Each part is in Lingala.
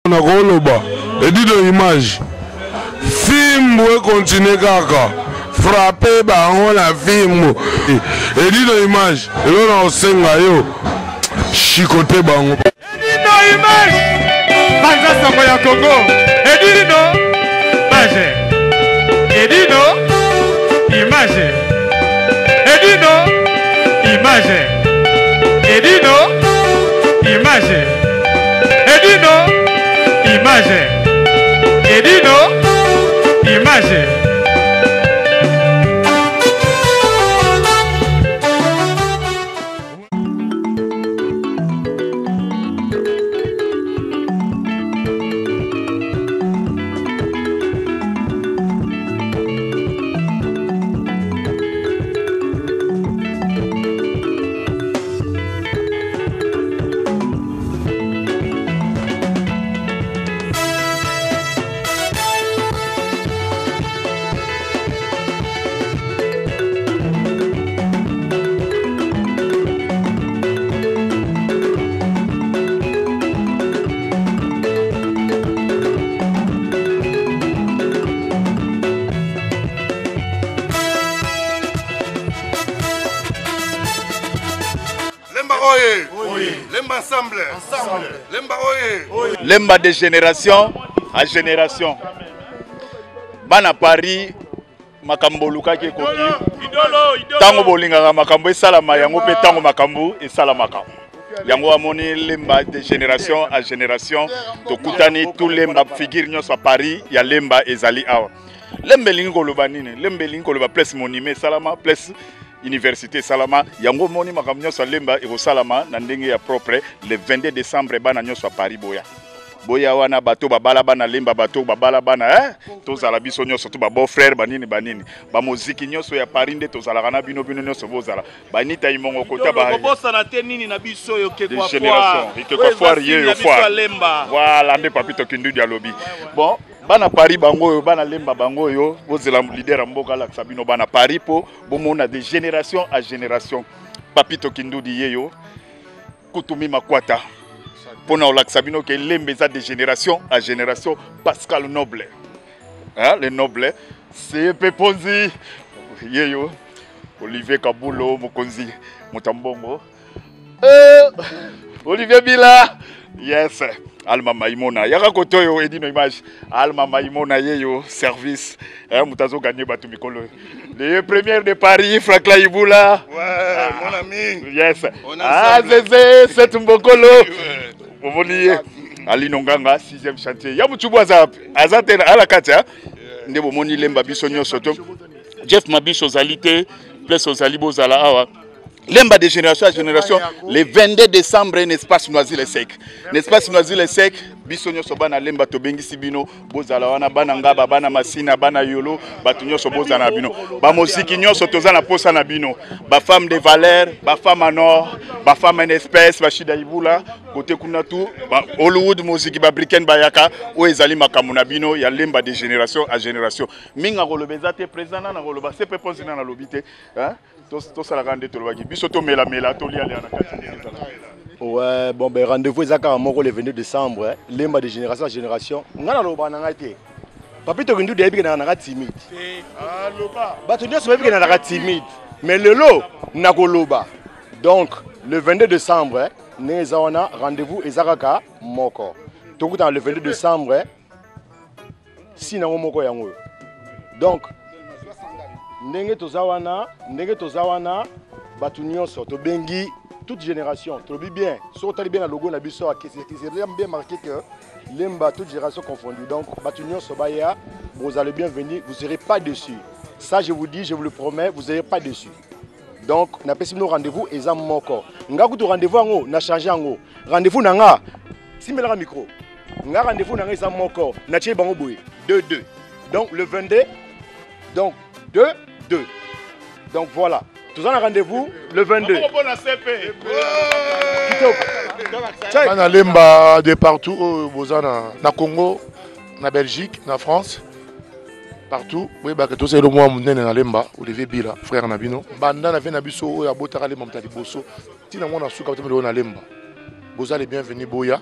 On a Goloba, et dit de l'image. Film où continue kaka. Frappé par on a film. Et dit de l'image. Et là on senga yo. Chicoté bango. Et dit de l'image. Banza Sango ya Congo. Et dit no. Image. Et dit no. Image. Et dit no. Image. Et dit no. Image. Et dit no. Image. Et dit non. Image. Lemba ensemble. Lemba oye. Lemba de génération à génération. Bana Paris makambo luka ke koki. Tango bolinga makambo esalama yango pe tango makambo esalamaka. Yango amoni lemba de génération à génération to kutani tout lemba figure nyonso à Paris ya lemba ezali awa. Lembe lingo loba nini? Lembe lingo loba place monime salama place Université Salama, yango moni makamnyo sa lemba eko salama na ndenge ya propre le 22 décembre bana nyoso Paris boya. Boya wana bato babala bana lemba bato babala bana tozala biso nyoso to ba beau frère banini banini. Ba muziki nyoso ya Paris nde tozala kana bino bino nyoso bozala. Banita imongo kota ba. Bobosa na te nini na biso yo ke kwa génération, ke kwa foire ye yo foire. Voilà nde papito kindu dia lobi. Bon bana Paris bango bana lemba bango yo bozela leader mboka la Sabino bana Paris po bomona de génération à génération papito kindudi yeyo kutumi makwata pona la Sabino ke lembe za de génération à génération Pascal Noble hein le Noble c'est Peponzi yeyo Olivier Kabulo mokonzi motambongo Olivier Bila yes Alma Maimona yaka kotoyo edino image Alma Maimona yeyo service mutazo gagner batu mikolo les premières de Paris Franklin Ibula ouais mon ami yes zeze set mbokolo omoniye Ali Nonganga 6e chantier ya mutubu azate ala katia ndebo moni lemba biso nyoso to Jeff Mabicho zalité place aux alibo zala awa Lemba de génération à génération, le 22 décembre, n'espace Noisy-le-Sec. N'espace Noisy-le-Sec, bisonyo sobana lemba tobengi sibino, bozala wana bana ngaba, bana masina, bana yolo, batunyo soboza na bino. Ba mosiki nyoso toza na posa na bino. Ba femme de valeur, ba femme en or, ba femme en espèce, ba shida ibula, côté kuna tout, ba Hollywood mosiki ba briken bayaka, o ezali makamu na bino, ya lemba de génération à génération. Minga golobeza te présent na goloba, c'est peponzi na lobité, hein? Tout ça la grande tolobaki. Bisoto mela toli aller na kati. Ouais, bon ben rendez-vous ezaka moko le 22 décembre, hein. Lemba de génération à génération. Ngana loba na ngate. Papito kindu de bika na timide. Ah loba. Bato nyoso bika na timide. Mais le lot na koloba. Donc le 22 décembre, hein, neza wana rendez-vous ezaka moko. Tokuta le 22 décembre, hein, si na moko yango. Donc ndenge tozawana batu nyonso to bengi toute génération to bien so tali bien la logo na biso qui c'est bien marqué que lemba toute génération confondue donc batu nyonso baya vous allez bienvenue vous serez pas déçus ça je vous dis je vous le promets vous serez pas déçus donc na pesi no rendez-vous eza moko nga kutu rendez-vous ngo na changer ngo rendez-vous nanga simela micro nga rendez-vous nanga eza moko na tie bango boye 2-2 donc le 22 donc 2 donc voilà, tous en rendez-vous le 22. On a lemba de partout, na Congo, na Belgique, na France, partout. Oui, bah que tous les mois mon na lemba, Olivier Bila, frère Nabino. Banda na fait nabiso ya botara lemba mtali boso. Tina mona suka mtali na lemba. Boza les bienvenus boya.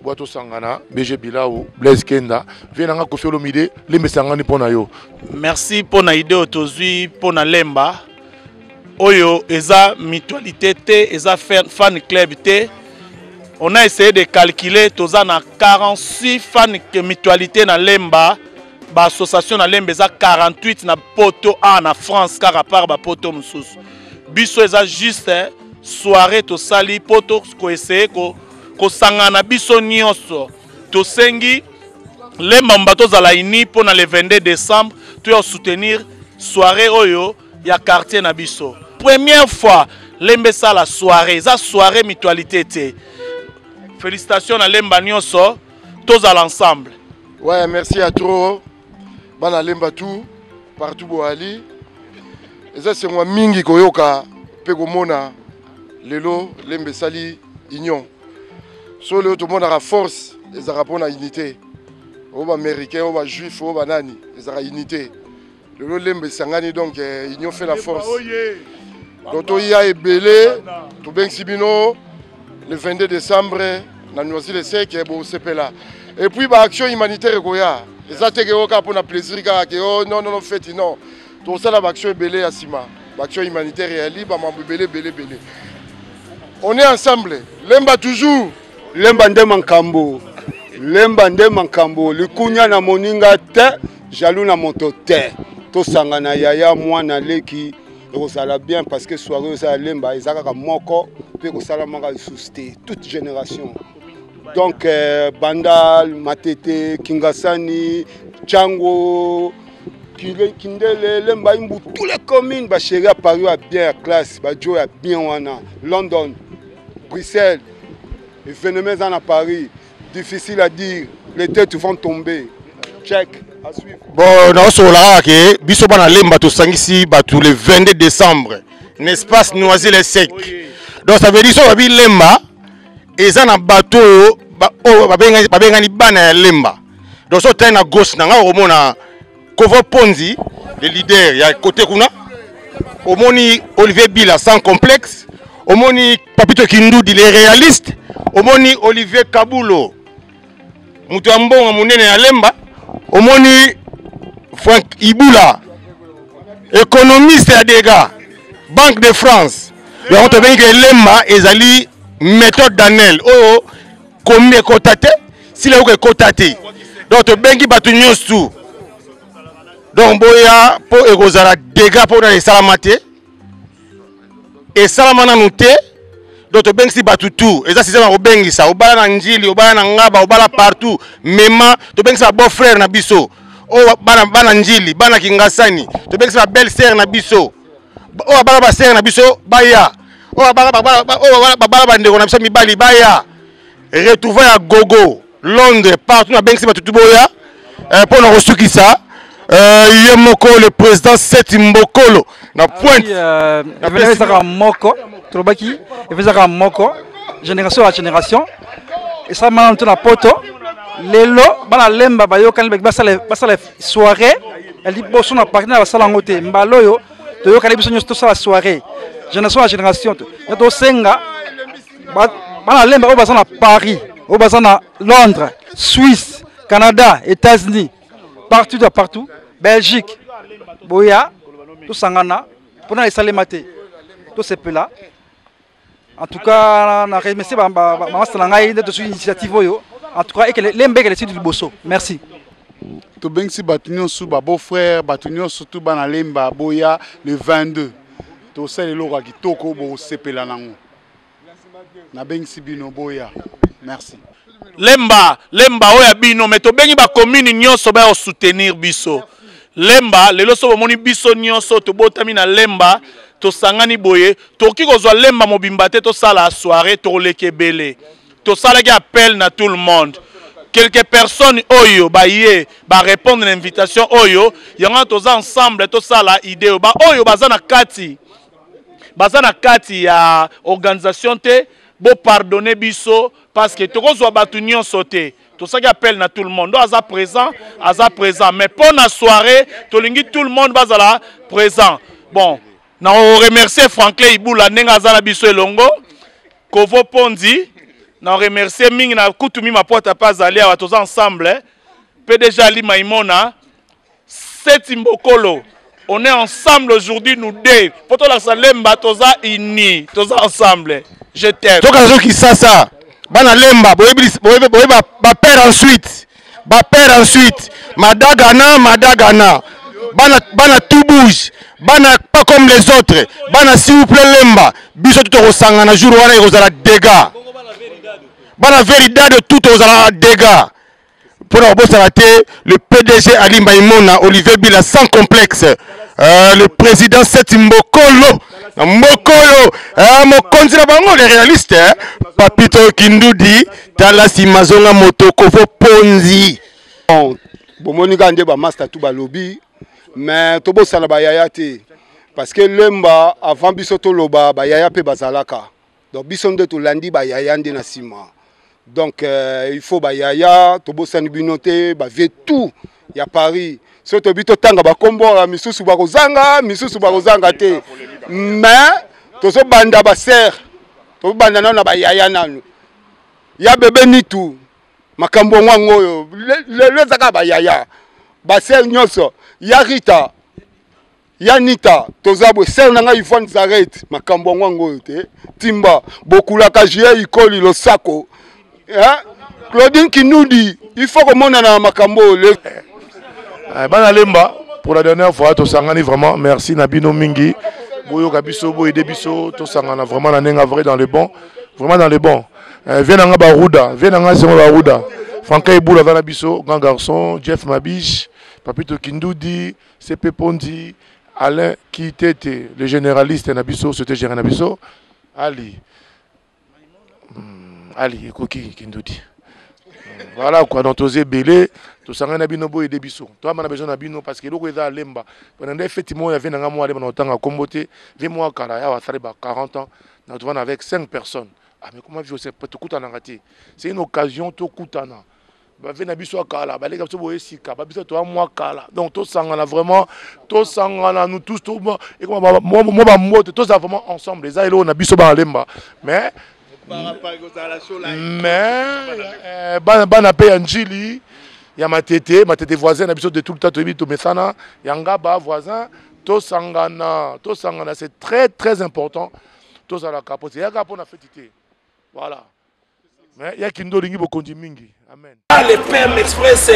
Boato Sangana, BG Bilao, Blaise Kenda, Vienanga Kofi Olomide, Lembe Sangani pona yo. Merci pour na idée autour pour na lemba. Oyo eza mutualité té, eza fan club té. On a essayé de calculer toza na 46 fan mutualité na lemba. Ba association na lemba eza 48 na poto A na France car à part ba poto mususu. Biso eza juste soirée to sali poto ko essayer ko sangana biso nyonso. To sengi lemba mbato za la ini pour na le 22 décembre tu as soutenir soirée oyo ya quartier na biso. Première fois lembe ça la soirée, ça soirée mutualité té. Félicitations à lemba nyonso tous à l'ensemble. Ouais, merci à trop. Bana lemba tout partout boali. Et ça c'est moi mingi koyoka pegomona lelo lembe sali union. So le tout le monde a la force et ça répond à unité. Oba américain, oba juif, oba nani, et ça a unité. Le lembe sangani donc union fait la force. Donc il y a belé, tout bien sibino le 22 décembre, na noisi le sec bon c'est là. Et puis bah action humanitaire koya. Et ça te que pour na plaisir que oh non fait non. Tout ça la action belé à Sima. Action humanitaire et ali ba belé. On est ensemble. Lemba toujours. Lemba nde mankambo. Lemba nde mankambo. Likunya na moninga te, jaloux na moto te. To sangana yaya mwana leki. Ça va bien parce que soirée ça lemba ezaka moko pe ko sala manga susté toute génération. Donc Bandal, Matete, Kingasani, Tchango, Kindele, Lemba Imbu, tous les communes ba chéri à Paris a bien à classe, ba jo a bien wana, London, Bruxelles, les phénomènes à Paris, difficile à dire, les têtes vont tomber. Check. Bon, nous sommes là, biso bana lemba to sangisi batu le 22 décembre. L'espace noisy les sec. Donc ça veut dire so babi lemba eza na bateau babengani bana lemba. Donc so tena gauche na nga omona Kovo Ponzi le leader ya côté kuna. Omoni Olivier Bila sans complexe. Omoni Papito Kindoudi les réalistes. Omoni Olivier Kabulo. Mutu ambonga munene ya lemba. Omoni Frank Ibula, économiste à dégâts, Banque de France. Mais on te dit que l'EMA est méthode d'Anel. Oh, combien cotate? Si là où est cotate. Donc, tu bengi batu tout. Donc, boya pour égozala dégâts pour les salamate. Et salamana noute. Donc, tu bengi si batu tout. Et ça, c'est ça, on bengi ça. On bala n'anjili, on bala n'angaba, on bala partout. Même, tu bengi sa beau frère na biso. Oh bana njili bana kingasani to bekisa belle sœur na biso oh bana ba sœur na biso baya oh bana ndeko na biso mibali baya retrouver à gogo Londres partout na bekisa batutu boya pour na resukisa yemoko le président Seti Mbokolo na pointe venezaka moko trobaki venezaka moko génération à génération et ça maintenant na poto lelo bana lemba bayokani basala soirée elle dit bosso na partenaire basala ngote mbaloyo toyokani biso nyonso tosala soirée génération à génération to senga bana lemba oyo baza na Paris oyo baza na Londres Suisse Canada États-Unis partout Belgique boya tosangana pona esalema te to sepela en tout cas na remercier ba masala ngai de cette initiative oyo. En tout cas, et que l'embé que les du bosso. Merci. To bengsi batunyo sou ba beau frère, batunyo surtout bana lemba boya le 22. To sele loka kitoko bo sepela nango. Na bengsi bino boya. Merci. Lemba oya bino mais to bengi ba commune nyonso ba soutenir biso. Lemba lelo so moni biso nyonso to botami na lemba to sangani boye to ki kozwa lemba mobimba te to sala soirée to leke belé. Tout ça qui appelle na tout le monde. Quelques personnes oyo répondre à l'invitation oyo yanga tous ensemble tout ça la idée ba oyo bazana kati ya organisation te bo pardonner biso parce que to kozwa batu nyonso te. Tout ça qui appelle na tout le monde. Do aza présent mais pour la soirée to lingi tout le monde bazala présent. Bon, na on remercier Franklin Ibula nenga azana biso elongo Kovo Ponzi na remercier mingi na kutumi mapota pas aller à tous ensemble. PDG Ali Maïmona, Seti Mbokolo. On est ensemble aujourd'hui, nous deux. Pour toi, la lemba, toza unis, toza ensemble. Je t'aime. Toi, quand qui ça, bana lemba, ba père ensuite, madagana, bana tout bouge, bana pas comme les autres, bana s'il vous plaît lemba, biso tout au sangana jour wana ils ont dégâts, bana véritable tout aux dégâts. Pour la bosse le PDG Ali Maïmona, Olivier Bila sans complexe, le président Seti Mbokolo, mon candidat les réalistes, Papito Kindoudi, Talasi Mazonga Motoko Ponzi. Bon, Monika Ndeba Master Touba Lobby, mais Tobo Salabayayate, parce que l'emba avant Bisoto Loba, Bayaya Pe Bazalaka, donc Bisonde to Landi Bayayande Nasima. Donc il faut Bayaya, Tobo Sanibinote, Bavie tout, il y a Paris. So Tobito Tanga Bakombo, Misusu Barozanga te. Mais Tozo Banda Baser, Tobo Banda na Bayaya nanu. Ya bébé Nitu, Makambo Wangoyo, le Zaka Bayaya, Baser Nyoso, ya Rita, ya Nita, Tozabwe, Ser Nanga Yvonne Zaret, Makambo Wangoyo te, Timba, Bokula Kajie Ikoli Losako. Claudine qui nous dit il faut que mon ait makambo Bana Lemba pour la dernière fois to sangani vraiment merci Nabino Mingi boyo kabiso boyo debiso to sangana vraiment na nenga vrai dans le bon vraiment dans le bon viens nga baruda baruda Franka Eboula dans biso grand garçon Jeff Mabiche Papito Kindoudi CP Pondi Alain Kitete le généraliste Nabiso c'était géré Nabiso Ali Koki Kindoudi. Voilà quoi, donc osé belé, tout ça on a bien beau et des bisous. Toi on a besoin d'abino parce que l'eau est à lemba. Pendant effectivement il y avait un mois de temps à comboter, 20 mois kara, ya va faire 40 ans, nous devons avec 5 personnes. Ah mais comment vivre c'est pas tout coûte en raté. C'est une occasion tout coûte en. Bah venez biso kala, bah les gars so boye sika, bah biso toi moi kala. Donc tout ça on a vraiment, tout ça on a nous tous tout et moi tout ça vraiment ensemble. Les aïlo on a biso ba lemba. Mais bana pe Anjili ya matete voisin na biso de tout le temps to mesana yanga ba voisin to sangana c'est très très important to ça la capote ya capona fetité voilà mais ya kindo lingi bokondi mingi amen le PM Express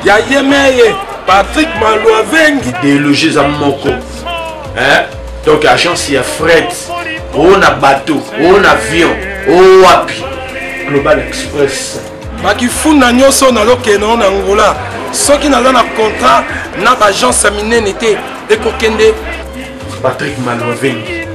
ya Yemeye Patrick Malouavengi déloger za moko donc agence ya fret on a bateau on a avion on wapi Global Express bakifuna nyonso na lokeno na Angola soki na na contrat na agence minene te ekokende Patrick Malouavengi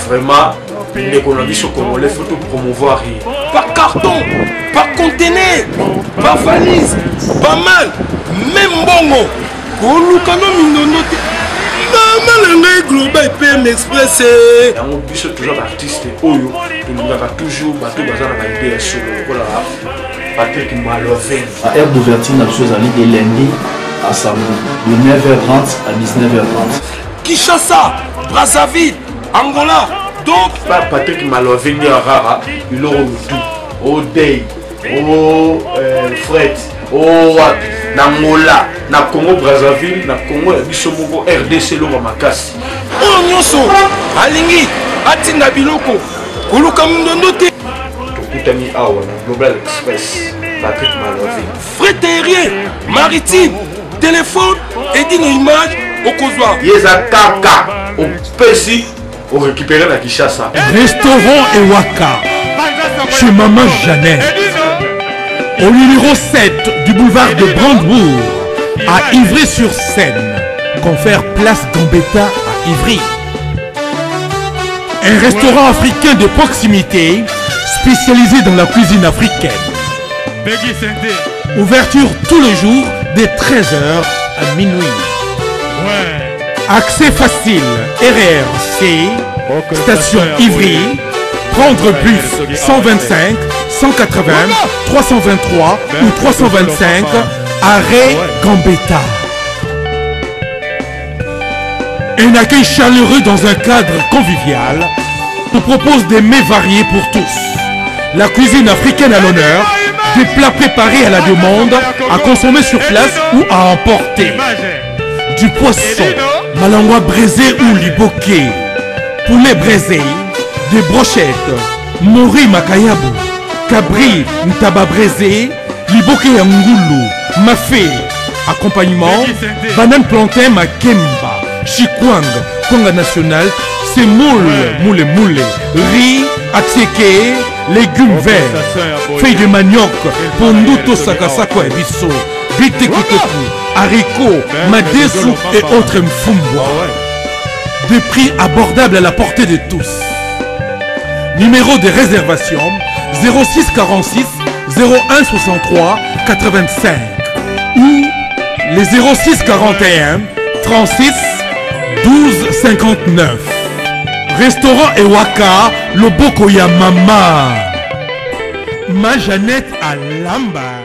vraiment l'économie sur congolais faut tout promouvoir par carton par conteneur par valise pas mal même bongo kolukano minono te Global PM Express on bise toujours artiste oyo nous avons toujours bateau bazar na idée sur voilà Patrick Malouavengi à air d'ouverture na chose à de lundi à samedi de 9h30 à 19h30 Kinshasa Brazzaville Angola donc Patrick Malouavengi rara il aura tout au day au fret au wapi na Angola na Congo Brazzaville na Congo ya biso moko RDC lo makasi o nyonso alingi atinda biloko koluka mundondo te tokutani awa na Global Express Patrick Malouavengi fret aérien maritime téléphone et d'une image au kozwa yeza kaka au pesi au récupérer la Kinshasa restaurant Ewaka chez Maman Jeannette au numéro 7 du boulevard de Brandebourg à Ivry-sur-Seine, confère place Gambetta à Ivry. Un restaurant africain de proximité spécialisé dans la cuisine africaine. Ouverture tous les jours dès 13h à minuit. Accès facile, RRC, station Ivry, prendre bus 125, 180, 323 ou 325, arrêt Gambetta. Un accueil chaleureux dans un cadre convivial nous propose des mets variés pour tous. La cuisine africaine à l'honneur, des plats préparés à la demande, à consommer sur place ou à emporter. Du poisson, malangwa braisé ou liboké, poulet braisé, des brochettes, mori makayabu, cabri ntaba braisé, liboké ngoulou, mafé, accompagnement, banane plantain makemba, chikwang, konga national, semoule, moule, riz, atsieke, légumes verts, feuilles de manioc, ponduto sakasako et bisso, bitekuteku, haricots, madesu et autres mfumbwa. Des prix abordables à la portée de tous. Numéro de réservation 06 46 01 63 85 ou les 06 41 36 12 59. Restaurant Ewaka, Loboko ya Mama. Ma Jeannette à Lamba.